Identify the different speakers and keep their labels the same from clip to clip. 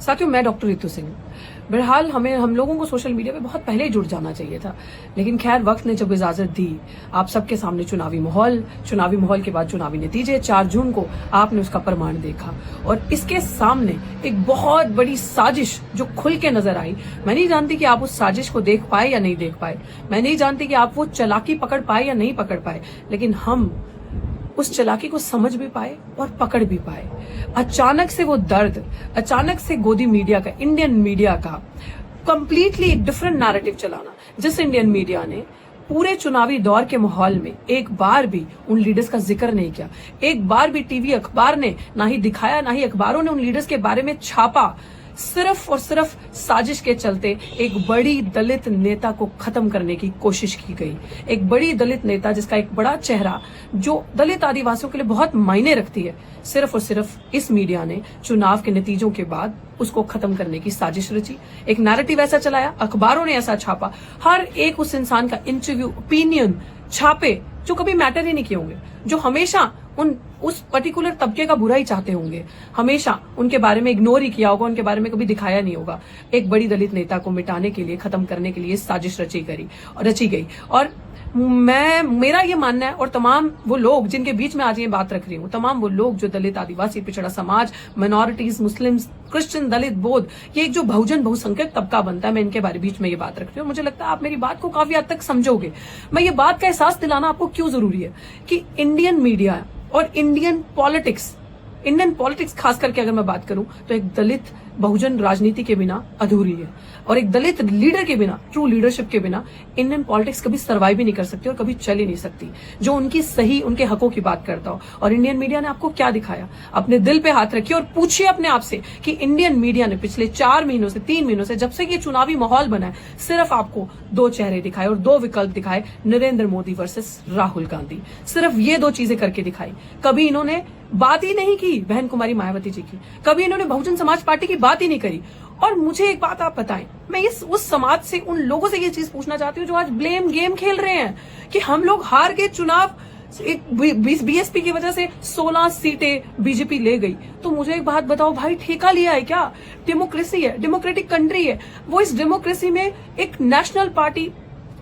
Speaker 1: साथियों, मैं डॉक्टर रितु सिंह। बहरहाल हम लोगों को सोशल मीडिया पे बहुत पहले ही जुड़ जाना चाहिए था, लेकिन खैर वक्त ने जब इजाजत दी, आप सबके सामने चुनावी माहौल के बाद चुनावी नतीजे 4 जून को आपने उसका प्रमाण देखा और इसके सामने एक बहुत बड़ी साजिश जो खुल के नजर आई। मैं नहीं जानती कि आप उस साजिश को देख पाए या नहीं देख पाए, मैं नहीं जानती कि आप वो चालाकी पकड़ पाए या नहीं पकड़ पाए, लेकिन हम उस चालाकी को समझ भी पाए और पकड़ भी पाए। अचानक से वो दर्द, अचानक से गोदी मीडिया का, इंडियन मीडिया का कंप्लीटली एक डिफरेंट नैरेटिव चलाना, जिस इंडियन मीडिया ने पूरे चुनावी दौर के माहौल में एक बार भी उन लीडर्स का जिक्र नहीं किया, एक बार भी टीवी अखबार ने ना ही दिखाया, ना ही अखबारों ने उन लीडर्स के बारे में छापा। सिर्फ और सिर्फ साजिश के चलते एक बड़ी दलित नेता को खत्म करने की कोशिश की गई। एक बड़ी दलित नेता जिसका एक बड़ा चेहरा, जो दलित आदिवासियों के लिए बहुत मायने रखती है, सिर्फ और सिर्फ इस मीडिया ने चुनाव के नतीजों के बाद उसको खत्म करने की साजिश रची। एक नैरेटिव ऐसा चलाया, अखबारों ने ऐसा छापा, हर एक उस इंसान का इंटरव्यू, ओपिनियन छापे जो कभी मैटर ही नहीं किए होंगे, जो हमेशा उस पर्टिकुलर तबके का बुरा ही चाहते होंगे, हमेशा उनके बारे में इग्नोर ही किया होगा, उनके बारे में कभी दिखाया नहीं होगा। एक बड़ी दलित नेता को मिटाने के लिए, खत्म करने के लिए साजिश रची गई। और मेरा ये मानना है, और तमाम वो लोग जिनके बीच में आज ये बात रख रही हूँ, तमाम वो लोग जो दलित, आदिवासी, पिछड़ा समाज, माइनॉरिटीज, मुस्लिम, क्रिश्चियन, दलित, बौद्ध, ये एक जो बहुसंख्यक तबका बनता है, मैं इनके बारे बीच में ये बात रख रही हूँ। मुझे लगता है आप मेरी बात को काफी हद तक समझोगे। मैं ये बात का एहसास दिलाना आपको क्यों जरूरी है कि इंडियन मीडिया और इंडियन पॉलिटिक्स खास करके अगर मैं बात करूं तो एक दलित बहुजन राजनीति के बिना अधूरी है, और एक दलित लीडर के बिना, ट्रू लीडरशिप के बिना इंडियन पॉलिटिक्स कभी सर्वाइव भी नहीं कर सकती और कभी चल ही नहीं सकती, जो उनकी सही, उनके हकों की बात करता हो। और इंडियन मीडिया ने आपको क्या दिखाया? अपने दिल पे हाथ रखिए और पूछिए अपने आप से कि इंडियन मीडिया ने पिछले 4 महीनों से, 3 महीनों से, जब से ये चुनावी माहौल बना है, सिर्फ आपको 2 चेहरे दिखाए और 2 विकल्प दिखाए, नरेंद्र मोदी वर्सेस राहुल गांधी। सिर्फ ये 2 चीजें करके दिखाई। कभी इन्होंने बात ही नहीं की बहन कुमारी मायावती जी की, कभी इन्होंने बहुजन समाज पार्टी की बात ही नहीं करी। और मुझे एक बात आप बताएं, मैं उस समाज से, उन लोगों से ये चीज पूछना चाहती हूँ जो आज ब्लेम गेम खेल रहे हैं कि हम लोग हार गए चुनाव, बीएसपी की वजह से 16 सीटें बीजेपी ले गई। तो मुझे एक बात बताओ भाई, ठेका लिया है क्या? डेमोक्रेसी है, डेमोक्रेटिक कंट्री है वो। इस डेमोक्रेसी में एक नेशनल पार्टी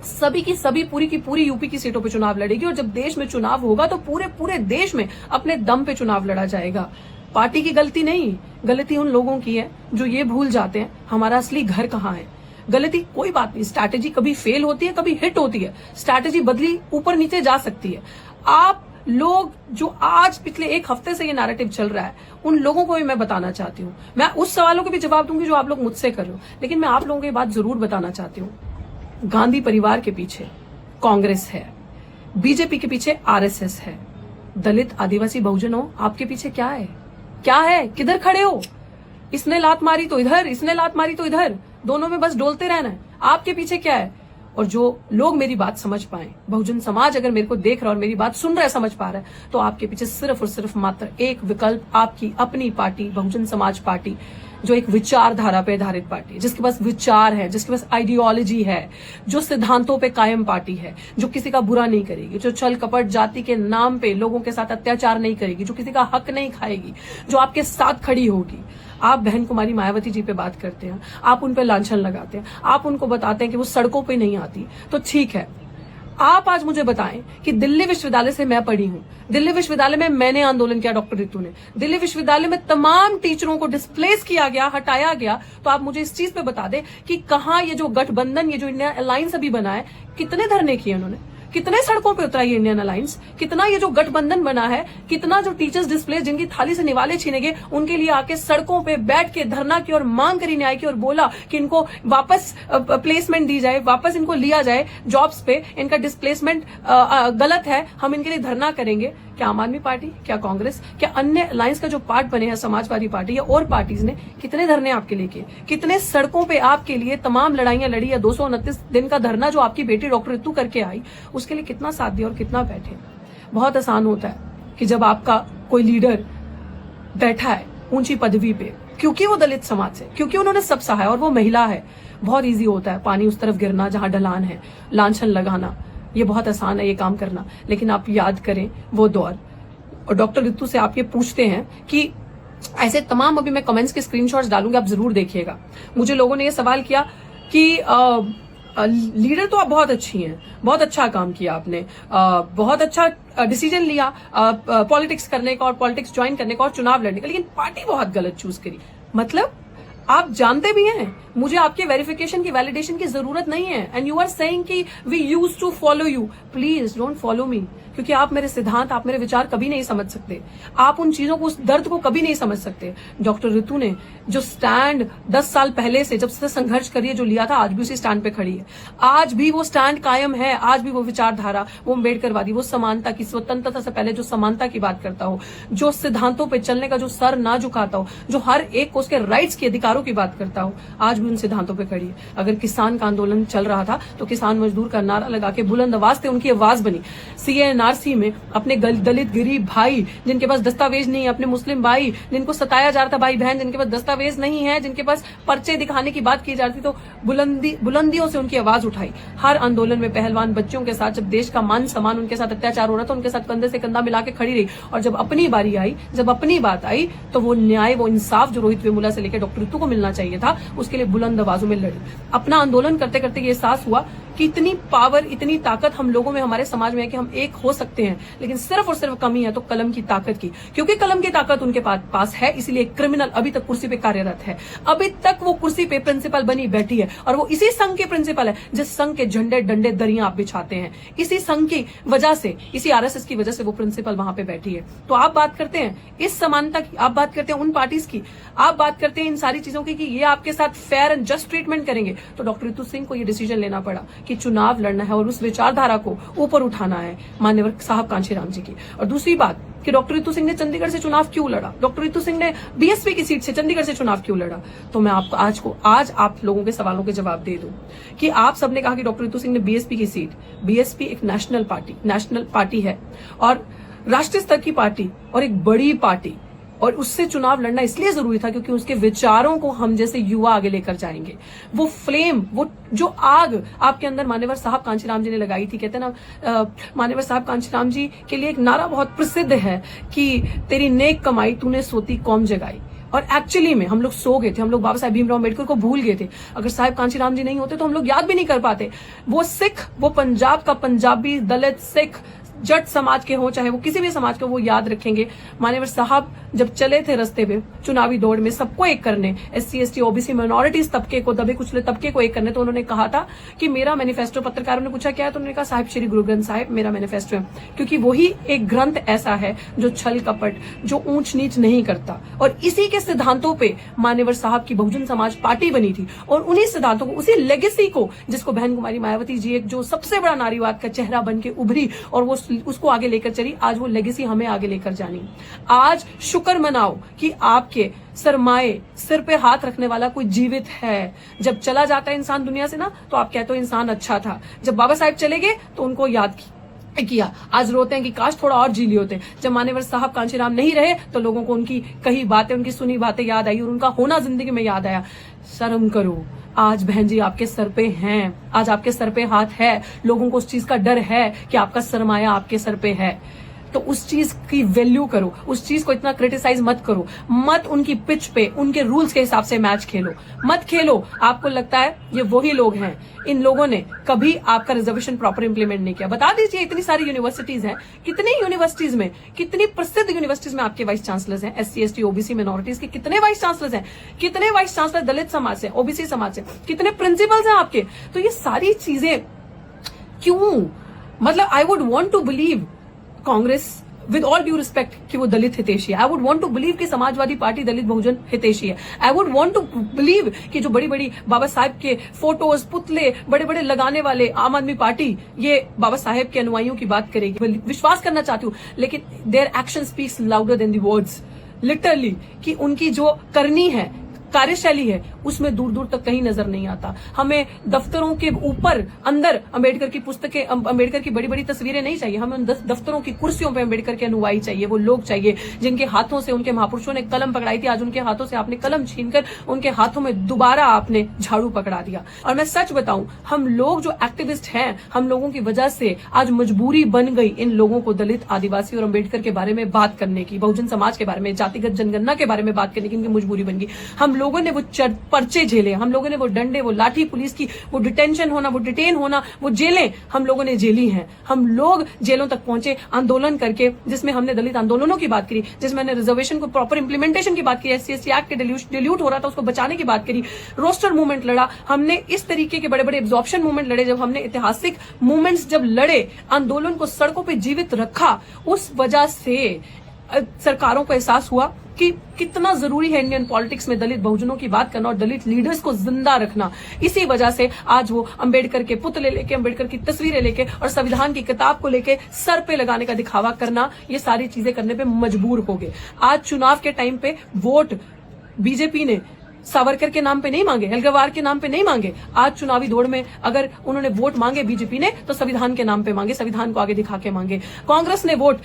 Speaker 1: सभी की सभी, पूरी की पूरी यूपी की सीटों पे चुनाव लड़ेगी, और जब देश में चुनाव होगा तो पूरे देश में अपने दम पे चुनाव लड़ा जाएगा। पार्टी की गलती नहीं, गलती उन लोगों की है जो ये भूल जाते हैं हमारा असली घर कहाँ है। गलती कोई बात नहीं, स्ट्रैटेजी कभी फेल होती है, कभी हिट होती है, स्ट्रैटेजी बदली ऊपर नीचे जा सकती है। आप लोग जो आज पिछले 1 हफ्ते से ये नैरेटिव चल रहा है, उन लोगों को भी मैं बताना चाहती हूँ। मैं उस सवालों के भी जवाब दूंगी जो आप लोग मुझसे कर रहे हो, लेकिन मैं आप लोगों को ये बात जरूर बताना चाहती हूँ, गांधी परिवार के पीछे कांग्रेस है, बीजेपी के पीछे आरएसएस है, दलित, आदिवासी, बहुजनों, आपके पीछे क्या है? क्या है? किधर खड़े हो? इसने लात मारी तो इधर, इसने लात मारी तो इधर, दोनों में बस डोलते रहना है। आपके पीछे क्या है? और जो लोग मेरी बात समझ पाए, बहुजन समाज अगर मेरे को देख रहा है और मेरी बात सुन रहा है, समझ पा रहा है, तो आपके पीछे सिर्फ और सिर्फ मात्र एक विकल्प, आपकी अपनी पार्टी, बहुजन समाज पार्टी, जो एक विचारधारा पे आधारित पार्टी है, जिसके पास विचार है, जिसके पास आइडियोलॉजी है, जो सिद्धांतों पे कायम पार्टी है, जो किसी का बुरा नहीं करेगी, जो छल कपट जाति के नाम पे लोगों के साथ अत्याचार नहीं करेगी, जो किसी का हक नहीं खाएगी, जो आपके साथ खड़ी होगी। आप बहन कुमारी मायावती जी पे बात करते हैं, आप उन पे लांछन लगाते हैं, आप उनको बताते हैं कि वो सड़कों पे नहीं आती, तो ठीक है। आप आज मुझे बताएं कि दिल्ली विश्वविद्यालय से मैं पढ़ी हूँ, दिल्ली विश्वविद्यालय में मैंने आंदोलन किया, डॉक्टर रितु ने, दिल्ली विश्वविद्यालय में तमाम टीचरों को डिस्प्लेस किया गया, हटाया गया। तो आप मुझे इस चीज पे बता दें कि कहाँ ये जो गठबंधन, ये जो इंडिया अलायंस अभी बना है, कितने धरने किए उन्होंने, कितने सड़कों पे उतरा ये इंडियन अलायंस, कितना ये जो गठबंधन बना है, कितना जो टीचर्स डिस्प्लेस, जिनकी थाली से निवाले छीने गए, उनके लिए आके सड़कों पे बैठ के धरना की और मांग करी न्याय की, और बोला कि इनको वापस प्लेसमेंट दी जाए, वापस इनको लिया जाए जॉब्स पे, इनका डिस्प्लेसमेंट गलत है, हम इनके लिए धरना करेंगे। क्या आम आदमी पार्टी, क्या कांग्रेस, क्या अन्य अलायंस का जो पार्ट बने हैं, समाजवादी पार्टी या और पार्टीज ने कितने धरने आपके लिए किए, कितने सड़कों पे आपके लिए तमाम लड़ाइयां लड़ी, या 229 दिन का धरना जो आपकी बेटी डॉक्टर रितु करके आई, उसके लिए कितना साथ दिया और कितना बैठे। बहुत आसान होता है कि जब आपका कोई लीडर बैठा है ऊंची पदवी पे, क्योंकि वो दलित समाज से, क्योंकि उन्होंने सब सहा है और वो महिला है, बहुत ईजी होता है पानी उस तरफ गिरना जहां ढलान है, लांछन लगाना, ये बहुत आसान है ये काम करना। लेकिन आप याद करें वो दौर, और डॉक्टर रितु से आप ये पूछते हैं कि ऐसे तमाम अभी मैं कमेंट्स के स्क्रीनशॉट्स डालूंगी, आप जरूर देखिएगा। मुझे लोगों ने ये सवाल किया कि लीडर तो आप बहुत अच्छी हैं, बहुत अच्छा काम किया आपने, बहुत अच्छा डिसीजन लिया पॉलिटिक्स करने का और पॉलिटिक्स ज्वाइन करने का और चुनाव लड़ने का, लेकिन पार्टी बहुत गलत चूज करी। मतलब आप जानते भी हैं मुझे आपके वेरिफिकेशन की, वैलिडेशन की जरूरत नहीं है, एंड यू आर सेइंग कि we use to follow you. Please don't follow me, क्योंकि आप मेरे सिद्धांत, आप मेरे विचार कभी नहीं समझ सकते, आप उन चीजों को, उस दर्द को कभी नहीं समझ सकते। डॉक्टर ऋतु ने जो स्टैंड 10 साल पहले से, जब से संघर्ष करिए, जो लिया था, आज भी उसी स्टैंड पे खड़ी है। आज भी वो स्टैंड कायम है, आज भी वो विचारधारा, वो अम्बेडकरवादी, वो समानता की, स्वतंत्रता से पहले जो समानता की बात करता हो, जो सिद्धांतों पर चलने का, जो सर ना झुकाता हो, जो हर एक को उसके राइट्स की, अधिकारों की बात करता हो, आज भी उन सिद्धांतों पर खड़ी है। अगर किसान का आंदोलन चल रहा था तो किसान मजदूर का नारा लगा के बुलंद आवाज थे, उनकी आवाज बनी। सीएनआरसी में अपने दलित गरीब भाई जिनके पास दस्तावेज नहीं है, अपने मुस्लिम भाई जिनको सताया जा रहा था, भाई बहन जिनके पास दस्तावेज नहीं है, जिनके पास पर्चे दिखाने की बात की जा रही थी, तो बुलंदियों से उनकी आवाज उठाई। हर आंदोलन में पहलवान बच्चों के साथ, जब देश का मान सम्मान उनके साथ अत्याचार हो रहा था, उनके साथ कंधे से कंधा मिला के खड़ी रही, और जब अपनी बारी आई, जब अपनी बात आई, तो वो न्याय, वो इंसाफ जो रोहित वेमुला से लेकर डॉक्टर ऋतु को मिलना चाहिए था, उसके लिए बुलंद आवाजों में लड़ी। अपना आंदोलन करते करते ये एहसास हुआ कि इतनी पावर, इतनी ताकत हम लोगों में, हमारे समाज में है कि हम एक हो सकते हैं, लेकिन सिर्फ और सिर्फ कमी है तो कलम की ताकत की। क्योंकि कलम की ताकत उनके पास है, इसलिए क्रिमिनल अभी तक कुर्सी पे कार्यरत है, अभी तक वो कुर्सी पे प्रिंसिपल बनी बैठी है, और वो इसी संघ के प्रिंसिपल है जिस संघ के झंडे डंडे दरियां आप बिछाते हैं। इसी संघ की वजह से, इसी आरएसएस की वजह से वो प्रिंसिपल वहां पे बैठी है। तो आप बात करते हैं इस समानता की, आप बात करते हैं उन पार्टीज की, आप बात करते हैं इन सारी चीजों की कि ये आपके साथ फेयर एंड जस्ट ट्रीटमेंट करेंगे। तो डॉक्टर ऋतु सिंह को ये डिसीजन लेना पड़ा कि चुनाव लड़ना है और उस विचारधारा को ऊपर उठाना है, मान्यवर साहब कांशीराम जी की। और दूसरी बात कि डॉक्टर ऋतु सिंह ने चंडीगढ़ से चुनाव क्यों लड़ा, डॉक्टर ऋतु सिंह ने बीएसपी की सीट से चंडीगढ़ से चुनाव क्यों लड़ा, तो मैं आपको आज आप लोगों के सवालों के जवाब दे दूं कि आप सबने कहा कि डॉक्टर ऋतु सिंह ने बीएसपी की सीट, बीएसपी एक नेशनल पार्टी है और राष्ट्रीय स्तर की पार्टी और एक बड़ी पार्टी, और उससे चुनाव लड़ना इसलिए जरूरी था क्योंकि उसके विचारों को हम जैसे युवा आगे लेकर जाएंगे। वो फ्लेम, वो जो आग आपके अंदर मान्यवर साहब कांशीराम जी ने लगाई थी, कहते हैं ना, मान्यवर साहब कांशीराम जी के लिए एक नारा बहुत प्रसिद्ध है कि तेरी नेक कमाई तूने सोती कौम जगाई। और एक्चुअली में हम लोग सो गए थे, हम लोग बाबा साहेब भीमराव अम्बेडकर को भूल गए थे। अगर साहेब कांशीराम जी नहीं होते तो हम लोग याद भी नहीं कर पाते। वो सिख, वो पंजाब का पंजाबी, दलित, सिख, जट समाज के हो, चाहे वो किसी भी समाज के, वो याद रखेंगे। मान्यवर साहब जब चले थे रास्ते पे चुनावी दौड़ में सबको एक करने, एससी एसटी ओबीसी माइनॉरिटीज तबके को, दबे कुचले तबके को एक करने, तो उन्होंने कहा था कि मेरा मैनिफेस्टो, पत्रकारों ने पूछा क्या है, तो उन्होंने कहा साहिब श्री गुरु ग्रंथ साहिब मेरा मैनिफेस्टो है, क्योंकि वही एक ग्रंथ ऐसा है जो छल कपट, जो ऊंच नीच नहीं करता। और इसी के सिद्धांतों पे मान्यवर साहब की बहुजन समाज पार्टी बनी थी, और उन्हीं सिद्धांतों को, उसी लेगेसी को, जिसको बहन कुमारी मायावती जी एक जो सबसे बड़ा नारीवाद का चेहरा बन के उभरी और वो उसको आगे लेकर चली, आज वो लेगेसी हमें आगे लेकर जानी। आज शुक्र मनाओ कि आपके सरमाए, सिर पे हाथ रखने वाला कोई जीवित है। जब चला जाता है इंसान दुनिया से ना, तो आप कहते हो इंसान अच्छा था। जब बाबा साहेब चले गए तो उनको याद किया, आज रोते हैं कि काश थोड़ा और जी लिए होते। जब मान्यवर साहब कांशीराम नहीं रहे तो लोगों को उनकी कही बातें, उनकी सुनी बातें याद आई और उनका होना जिंदगी में याद आया। शर्म करो, आज बहन जी आपके सर पे हैं, आज आपके सर पे हाथ है, लोगों को उस चीज का डर है कि आपका सरमाया आपके सर पे है। तो उस चीज की वैल्यू करो, उस चीज को इतना क्रिटिसाइज मत करो, मत उनकी पिच पे उनके रूल्स के हिसाब से मैच खेलो, मत खेलो। आपको लगता है ये वही लोग हैं, इन लोगों ने कभी आपका रिजर्वेशन प्रॉपर इंप्लीमेंट नहीं किया। बता दीजिए, इतनी सारी यूनिवर्सिटीज हैं, कितनी यूनिवर्सिटीज में, कितनी प्रसिद्ध यूनिवर्सिटीज में आपके वाइस चांसलर्स हैं, एससी एसटी ओबीसी माइनॉरिटीज के कितने वाइस चांसलर्स हैं, कितने वाइस चांसलर दलित समाज से, ओबीसी समाज से, कितने प्रिंसिपल्स हैं आपके। तो ये सारी चीजें क्यों, मतलब I would want to believe Congress with all due respect कि वो दलित हितैषी है। I would want to believe कि समाजवादी पार्टी दलित बहुजन हितैषी है। I would want to believe कि जो बड़ी बड़ी बाबा साहेब के फोटोज, पुतले बड़े बड़े लगाने वाले आम आदमी पार्टी ये बाबा साहेब के अनुयायियों की बात करेगी। विश्वास करना चाहती हूँ, लेकिन their action speaks louder than the words, literally, कि उनकी जो करनी है कार्यशैली है उसमें दूर दूर तक कहीं नजर नहीं आता। हमें दफ्तरों के ऊपर अंदर अंबेडकर की पुस्तकें, अंबेडकर की बड़ी बड़ी तस्वीरें नहीं चाहिए। हमें उन दफ्तरों की कुर्सियों पे अंबेडकर के अनुयायी चाहिए, वो लोग चाहिए जिनके हाथों से उनके महापुरुषों ने कलम पकड़ाई थी, आज उनके हाथों से आपने कलम छीनकर उनके हाथों में दोबारा आपने झाड़ू पकड़ा दिया। और मैं सच बताऊं, हम लोग जो एक्टिविस्ट हैं, हम लोगों की वजह से आज मजबूरी बन गई इन लोगों को दलित, आदिवासी और अंबेडकर के बारे में बात करने की, बहुजन समाज के बारे में, जातिगत जनगणना के बारे में बात करने की इनकी मजबूरी बन गई। हम लोगों ने वो पर्चे झेले, हम लोगों ने वो डंडे, वो लाठी, पुलिस की वो डिटेंशन होना, वो डिटेन होना, वो जेलें हम लोगों ने झेली हैं। हम लोग जेलों तक पहुंचे आंदोलन करके, जिसमें हमने दलित आंदोलनों की बात करी, जिसमें हमने रिजर्वेशन को प्रॉपर इंप्लीमेंटेशन की बात की, SC/ST एक्ट के डिल्यूट हो रहा था उसको बचाने की बात करी, रोस्टर मूवमेंट लड़ा हमने, इस तरीके के बड़े बड़े एब्जॉर्प्शन मूवमेंट लड़े। जब हमने ऐतिहासिक मूवमेंट्स जब लड़े, आंदोलन को सड़कों पर जीवित रखा, उस वजह से सरकारों को एहसास हुआ कि कितना जरूरी है इंडियन पॉलिटिक्स में दलित बहुजनों की बात करना और दलित लीडर्स को जिंदा रखना। इसी वजह से आज वो अंबेडकर के पुतले लेके, अंबेडकर की तस्वीरें लेके और संविधान की किताब को लेके सर पे लगाने का दिखावा करना, ये सारी चीजें करने पे मजबूर हो गए। आज चुनाव के टाइम पे वोट बीजेपी ने सावरकर के नाम पे नहीं मांगे, हेलगवार के नाम पे नहीं मांगे। आज चुनावी दौड़ में अगर उन्होंने वोट मांगे बीजेपी ने, तो संविधान के नाम पे मांगे, संविधान को आगे दिखा के मांगे। कांग्रेस ने वोट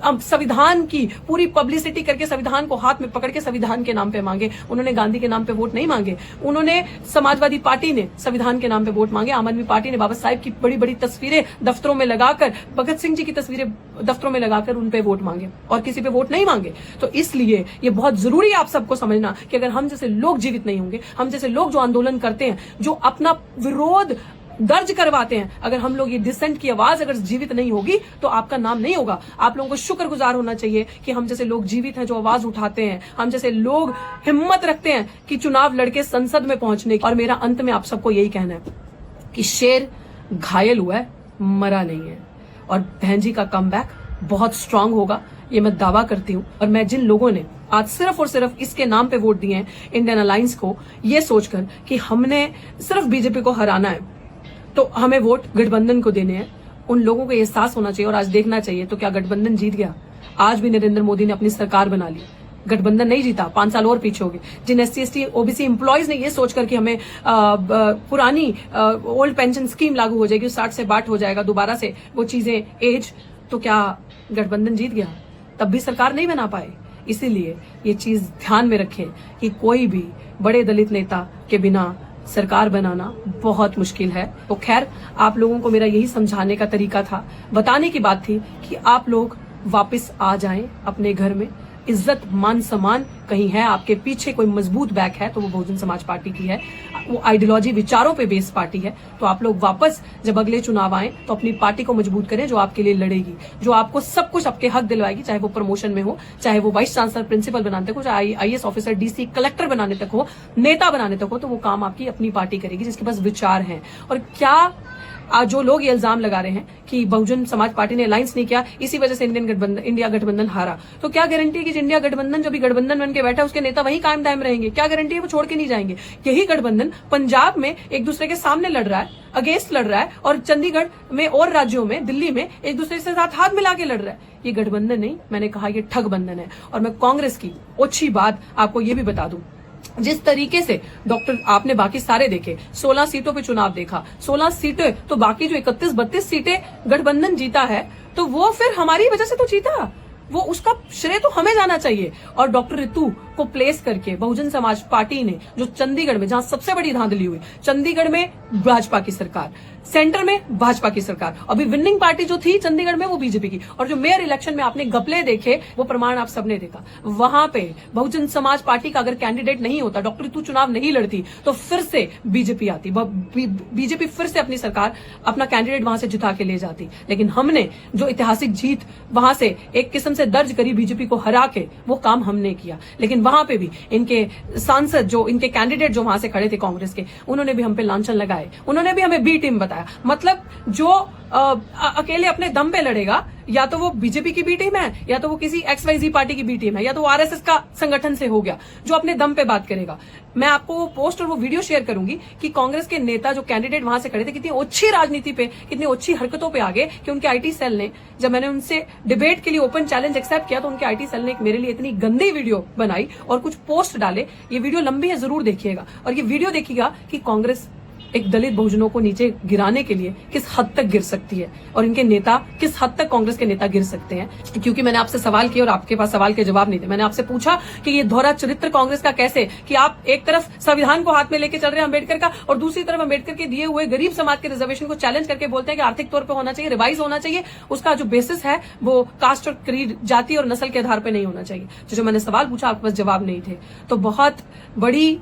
Speaker 1: संविधान की पूरी पब्लिसिटी करके, संविधान को हाथ में पकड़ के संविधान के नाम पे मांगे। उन्होंने गांधी के नाम पे वोट नहीं मांगे। उन्होंने समाजवादी पार्टी ने संविधान के नाम पे वोट मांगे। आम आदमी पार्टी ने बाबा साहेब की बड़ी बड़ी तस्वीरें दफ्तरों में लगाकर, भगत सिंह जी की तस्वीरें दफ्तरों में लगाकर उन पे वोट मांगे और किसी पे वोट नहीं मांगे। तो इसलिए ये बहुत जरूरी है आप सबको समझना कि अगर हम जैसे लोग जीवित नहीं होंगे, हम जैसे लोग जो आंदोलन करते हैं, जो अपना विरोध दर्ज करवाते हैं, अगर हम लोग ये डिसेंट की आवाज अगर जीवित नहीं होगी तो आपका नाम नहीं होगा। आप लोगों को शुक्रगुजार होना चाहिए कि हम जैसे लोग जीवित हैं, जो आवाज उठाते हैं, हम जैसे लोग हिम्मत रखते हैं कि चुनाव लड़के संसद में पहुंचने की। और मेरा अंत में आप सबको यही कहना है कि शेर घायल हुआ है, मरा नहीं है, और बहन जी का कमबैक बहुत स्ट्रांग होगा, ये मैं दावा करती हूं। और मैं जिन लोगों ने आज सिर्फ और सिर्फ इसके नाम पे वोट दिए हैं, इंडियन अलायंस को, ये सोचकर कि हमने सिर्फ बीजेपी को हराना है तो हमें वोट गठबंधन को देने हैं, उन लोगों को एहसास होना चाहिए और आज देखना चाहिए। तो क्या गठबंधन जीत गया? आज भी नरेंद्र मोदी ने अपनी सरकार बना ली, गठबंधन नहीं जीता, 5 साल और पीछे हो गए। जिन SC/ST OBC एम्प्लॉयज ने ये सोचकर कि हमें पुरानी ओल्ड पेंशन स्कीम लागू हो जाएगी, 60 से 62 हो जाएगा दोबारा से वो चीजें एज, तो क्या गठबंधन जीत गया? तब भी सरकार नहीं बना पाए। इसीलिए ये चीज ध्यान में रखें कि कोई भी बड़े दलित नेता के बिना सरकार बनाना बहुत मुश्किल है। तो खैर, आप लोगों को मेरा यही समझाने का तरीका था, बताने की बात थी कि आप लोग वापस आ जाएं अपने घर में। इज्जत, मान, सम्मान कहीं है, आपके पीछे कोई मजबूत बैक है तो वो बहुजन समाज पार्टी की है। वो आइडियोलॉजी, विचारों पे बेस्ड पार्टी है। तो आप लोग वापस जब अगले चुनाव आए तो अपनी पार्टी को मजबूत करें, जो आपके लिए लड़ेगी, जो आपको सब कुछ आपके हक दिलवाएगी, चाहे वो प्रमोशन में हो, चाहे वो वाइस चांसलर, प्रिंसिपल बनाने तक हो, चाहे IAS ऑफिसर, DC, कलेक्टर बनाने तक हो, नेता बनाने तक हो, तो वो काम आपकी अपनी पार्टी करेगी जिसके पास विचार हैं। और क्या आज जो लोग ये इल्जाम लगा रहे हैं कि बहुजन समाज पार्टी ने अलायंस नहीं किया, इसी वजह से इंडिया गठबंधन हारा, तो क्या गारंटी है कि इंडिया गठबंधन जो भी गठबंधन बन के बैठा है उसके नेता वही कायम दायम रहेंगे? क्या गारंटी है वो छोड़ के नहीं जाएंगे? यही गठबंधन पंजाब में एक दूसरे के सामने लड़ रहा है, अगेंस्ट लड़ रहा है, और चंडीगढ़ में और राज्यों में, दिल्ली में एक दूसरे के साथ हाथ मिला के लड़ रहा है। ये गठबंधन नहीं, मैंने कहा ये ठग बंधन है। और मैं कांग्रेस की अच्छी बात आपको ये भी बता दूं, जिस तरीके से डॉक्टर, आपने बाकी सारे देखे, 16 सीटों पे चुनाव देखा, 16 सीटें, तो बाकी जो 31-32 सीटें गठबंधन जीता है, तो वो फिर हमारी वजह से तो जीता, वो उसका श्रेय तो हमें जाना चाहिए। और डॉक्टर रितु को प्लेस करके बहुजन समाज पार्टी ने, जो चंडीगढ़ में, जहां सबसे बड़ी धांधली हुई, चंडीगढ़ में भाजपा की सरकार, सेंटर में भाजपा की सरकार, अभी विनिंग पार्टी जो थी चंडीगढ़ में वो बीजेपी की, और जो मेयर इलेक्शन में आपने घपले देखे वो प्रमाण आप सबने देखा। वहां पे बहुजन समाज पार्टी का अगर कैंडिडेट नहीं होता, डॉक्टर रितु चुनाव नहीं लड़ती, तो फिर से बीजेपी आती, बीजेपी फिर से अपनी सरकार, अपना कैंडिडेट वहां से जिता के ले जाती। लेकिन हमने जो ऐतिहासिक जीत वहां से एक किस्म से दर्ज करी, बीजेपी को हरा के, वो काम हमने किया। लेकिन वहां पे भी इनके सांसद, जो इनके कैंडिडेट जो वहां से खड़े थे कांग्रेस के, उन्होंने भी हम पे लांछन लगाए, उन्होंने भी हमें बी टीम बताया। मतलब जो अकेले अपने दम पे लड़ेगा, या तो वो बीजेपी की बी टीम है, या तो वो किसी XYZ पार्टी की बी टीम है, या तो वो RSS का संगठन से हो गया, जो अपने दम पे बात करेगा। मैं आपको वो पोस्ट और वो वीडियो शेयर करूंगी कि कांग्रेस के नेता जो कैंडिडेट वहां से खड़े थे, कितनी अच्छी राजनीति पे, कितनी अच्छी हरकतों पे आगे कि उनके IT सेल ने, जब मैंने उनसे डिबेट के लिए ओपन चैलेंज एक्सेप्ट किया, तो उनके IT सेल ने एक मेरे लिए इतनी गंदी वीडियो बनाई और कुछ पोस्ट डाले। ये वीडियो लंबी है, जरूर देखिएगा, और ये वीडियो देखिएगा कि कांग्रेस एक दलित बहुजनों को नीचे गिराने के लिए किस हद तक गिर सकती है, और इनके नेता किस हद तक, कांग्रेस के नेता गिर सकते हैं। क्योंकि मैंने आपसे सवाल किया और आपके पास सवाल के जवाब नहीं थे। मैंने आपसे पूछा कि ये दोहरा चरित्र कांग्रेस का कैसे, कि आप एक तरफ संविधान को हाथ में लेके चल रहे हैं अम्बेडकर का, और दूसरी तरफ अम्बेडकर के दिए हुए गरीब समाज के रिजर्वेशन को चैलेंज करके बोलते हैं कि आर्थिक तौर पर होना चाहिए, रिवाइज होना चाहिए, उसका जो बेसिस है वो कास्ट और क्रीड, जाति और नस्ल के आधार पर नहीं होना चाहिए। जो मैंने सवाल पूछा आपके पास जवाब नहीं थे। तो बहुत बड़ी